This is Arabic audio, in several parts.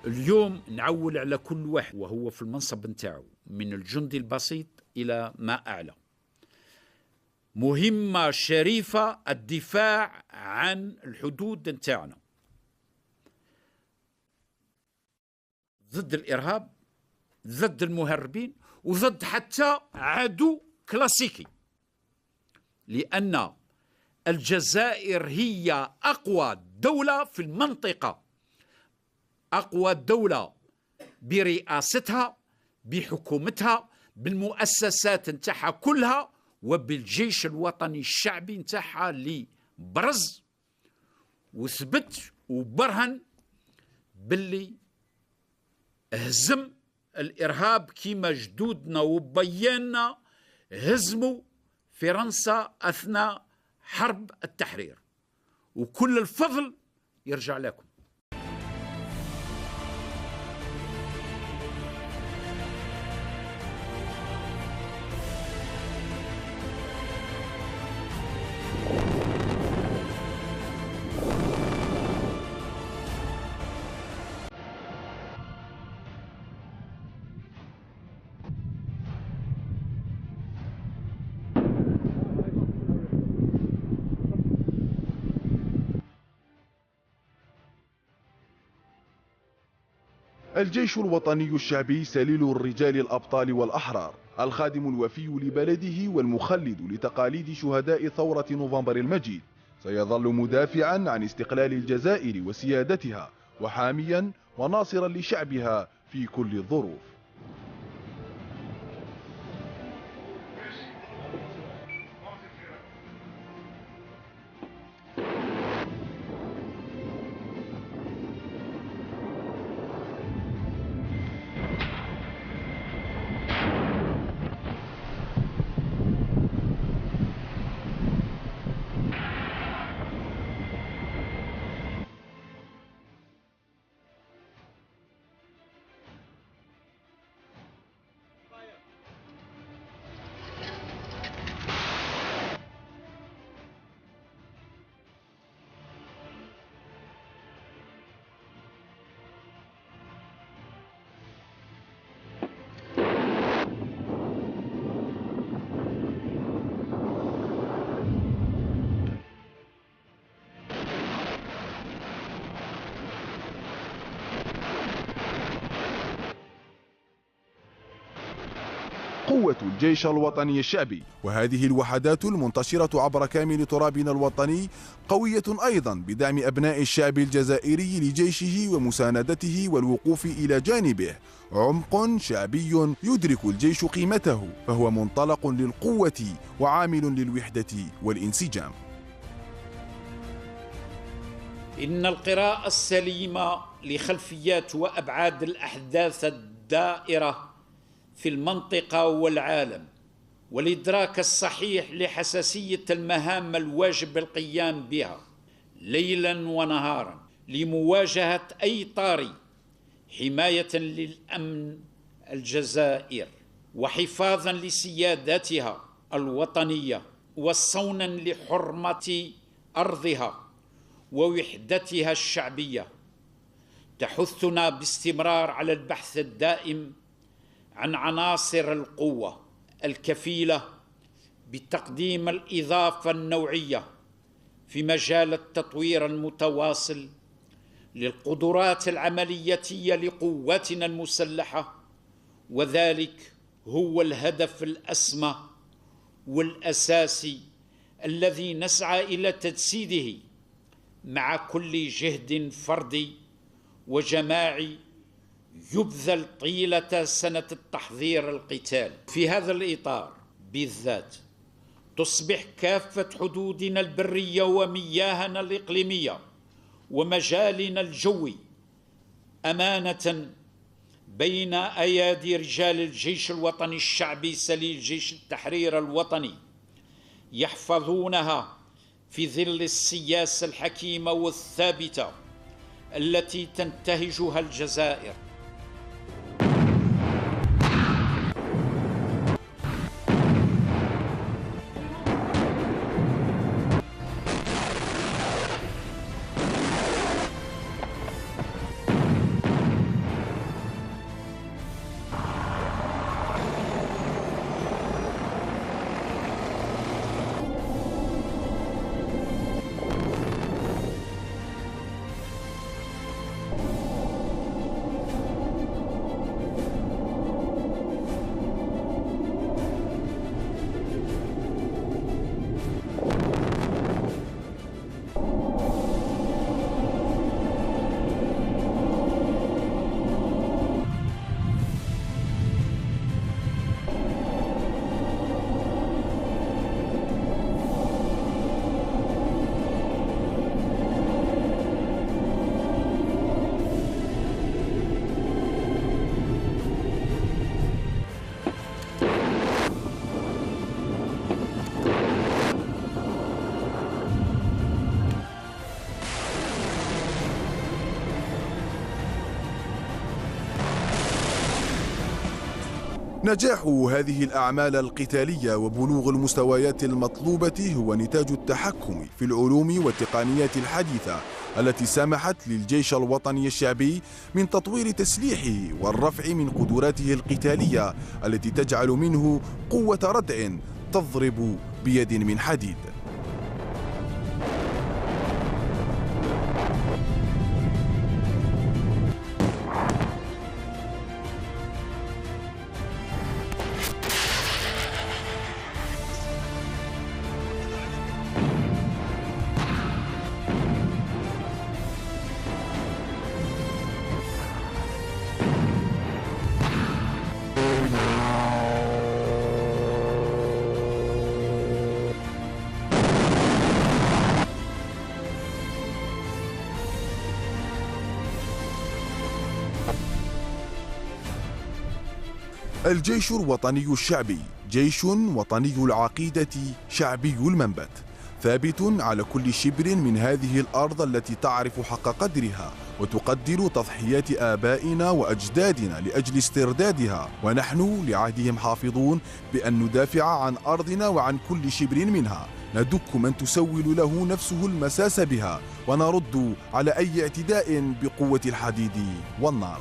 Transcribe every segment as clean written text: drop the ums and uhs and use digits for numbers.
اليوم نعول على كل واحد وهو في المنصب نتاعو من الجندي البسيط إلى ما أعلى. مهمة شريفة الدفاع عن الحدود نتاعنا ضد الإرهاب، ضد المهربين، وضد حتى عدو كلاسيكي، لأن الجزائر هي أقوى دولة في المنطقة، أقوى دولة برئاستها، بحكومتها، بالمؤسسات نتاعها كلها، وبالجيش الوطني الشعبي نتاعها اللي برز وثبت وبرهن باللي هزم الإرهاب كيما جدودنا وبياننا هزموا فرنسا أثناء حرب التحرير، وكل الفضل يرجع لكم. الجيش الوطني الشعبي سليل الرجال الأبطال والأحرار، الخادم الوفي لبلده والمخلد لتقاليد شهداء ثورة نوفمبر المجيد، سيظل مدافعا عن استقلال الجزائر وسيادتها، وحاميا وناصرا لشعبها في كل الظروف. قوة الجيش الوطني الشعبي، وهذه الوحدات المنتشرة عبر كامل ترابنا الوطني قوية أيضا بدعم أبناء الشعب الجزائري لجيشه ومساندته والوقوف إلى جانبه. عمق شعبي يدرك الجيش قيمته، فهو منطلق للقوة وعامل للوحدة والانسجام. إن القراءة السليمة لخلفيات وأبعاد الأحداث الدائرة في المنطقة والعالم، والإدراك الصحيح لحساسية المهام الواجب القيام بها ليلا ونهارا لمواجهة أي طارئ، حماية للأمن الجزائر وحفاظا لسيادتها الوطنية وصونا لحرمة أرضها ووحدتها الشعبية، تحثنا باستمرار على البحث الدائم عن عناصر القوة الكفيلة بتقديم الإضافة النوعية في مجال التطوير المتواصل للقدرات العملياتية لقواتنا المسلحة، وذلك هو الهدف الأسمى والأساسي الذي نسعى إلى تجسيده مع كل جهد فردي وجماعي يبذل طيلة سنة التحضير القتال. في هذا الإطار بالذات تصبح كافة حدودنا البرية ومياهنا الإقليمية ومجالنا الجوي أمانة بين أيادي رجال الجيش الوطني الشعبي سليل جيش التحرير الوطني، يحفظونها في ظل السياسة الحكيمة والثابتة التي تنتهجها الجزائر. نجاح هذه الأعمال القتالية وبلوغ المستويات المطلوبة هو نتاج التحكم في العلوم والتقنيات الحديثة التي سمحت للجيش الوطني الشعبي من تطوير تسليحه والرفع من قدراته القتالية التي تجعل منه قوة ردع تضرب بيد من حديد. الجيش الوطني الشعبي جيش وطني العقيدة شعبي المنبت، ثابت على كل شبر من هذه الأرض التي تعرف حق قدرها وتقدر تضحيات آبائنا وأجدادنا لأجل استردادها، ونحن لعهدهم حافظون بأن ندافع عن أرضنا وعن كل شبر منها، ندك من تسول له نفسه المساس بها، ونرد على أي اعتداء بقوة الحديد والنار.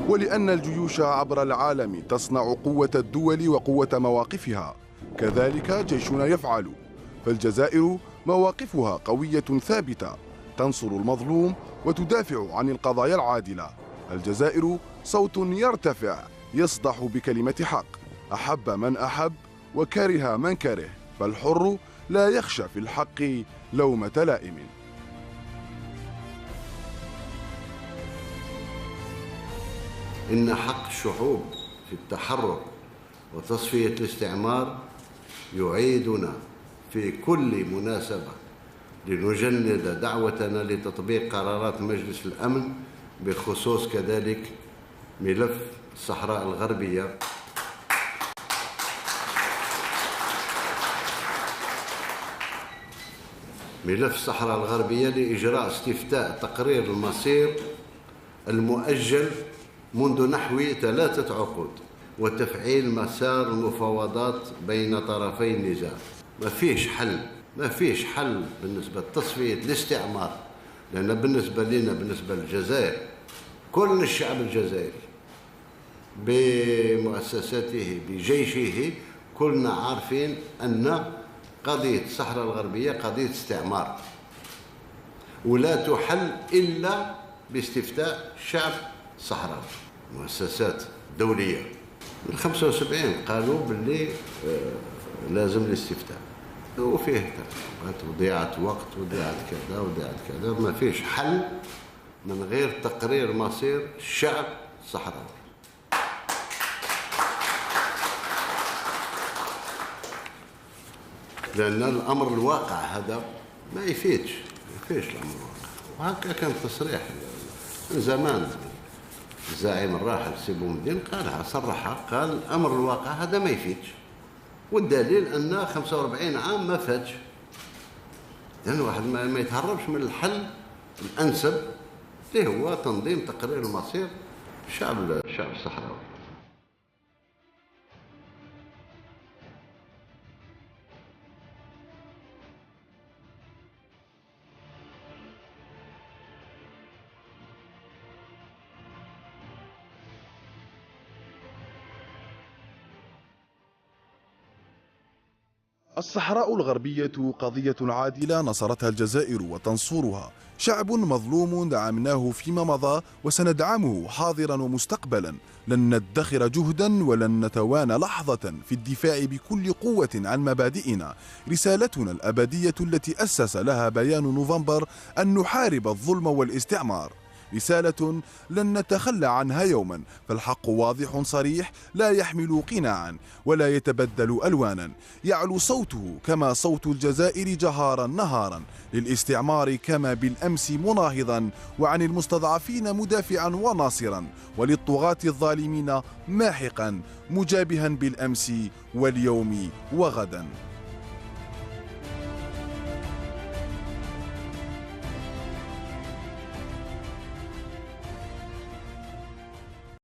ولأن الجيوش عبر العالم تصنع قوة الدول وقوة مواقفها، كذلك جيشنا يفعل، فالجزائر مواقفها قوية ثابتة تنصر المظلوم وتدافع عن القضايا العادلة. الجزائر صوت يرتفع يصدح بكلمة حق، أحب من أحب وكره من كره، فالحر لا يخشى في الحق لومة لائم. إن حق الشعوب في التحرر وتصفية الاستعمار يعيدنا في كل مناسبة لنجند دعوتنا لتطبيق قرارات مجلس الأمن، بخصوص كذلك ملف الصحراء الغربية. ملف الصحراء الغربية لإجراء استفتاء تقرير المصير المؤجل منذ نحو 3 عقود، وتفعيل مسار المفاوضات بين طرفي النزاع. ما فيش حل بالنسبة لتصفية الاستعمار، لأن بالنسبة لنا، بالنسبة للجزائر، كل الشعب الجزائري بمؤسساته بجيشه كلنا عارفين أن قضية الصحراء الغربية قضية استعمار، ولا تحل إلا باستفتاء الشعب الصحراوي. مؤسسات دولية من 75 قالوا باللي لازم الاستفتاء، وفيه وضيعة وقت وضيعة كذا وضيعة كذا. ما فيش حل من غير تقرير مصير الشعب الصحراوي. لأن الأمر الواقع هذا ما يفيدش الأمر الواقع. وهكا كان تصريح من زمان. الزعيم الراحل سي بومدين قالها، صرحها، قال أمر الواقع هذا ما يفيدش، والدليل أن 45 عام ما فاتش. لأن واحد ما يتهربش من الحل الأنسب اللي هو تنظيم تقرير المصير الشعب الصحراوي. الصحراء الغربية قضية عادلة نصرتها الجزائر وتنصرها، شعب مظلوم دعمناه فيما مضى وسندعمه حاضرا ومستقبلا، لن ندخر جهدا ولن نتوانى لحظة في الدفاع بكل قوة عن مبادئنا، رسالتنا الأبدية التي أسس لها بيان نوفمبر أن نحارب الظلم والاستعمار، رسالة لن نتخلى عنها يوما، فالحق واضح صريح لا يحمل قناعا ولا يتبدل ألوانا، يعلو صوته كما صوت الجزائر جهارا نهارا للاستعمار كما بالأمس مناهضا، وعن المستضعفين مدافعا وناصرا، وللطغاة الظالمين ماحقا مجابها بالأمس واليوم وغدا.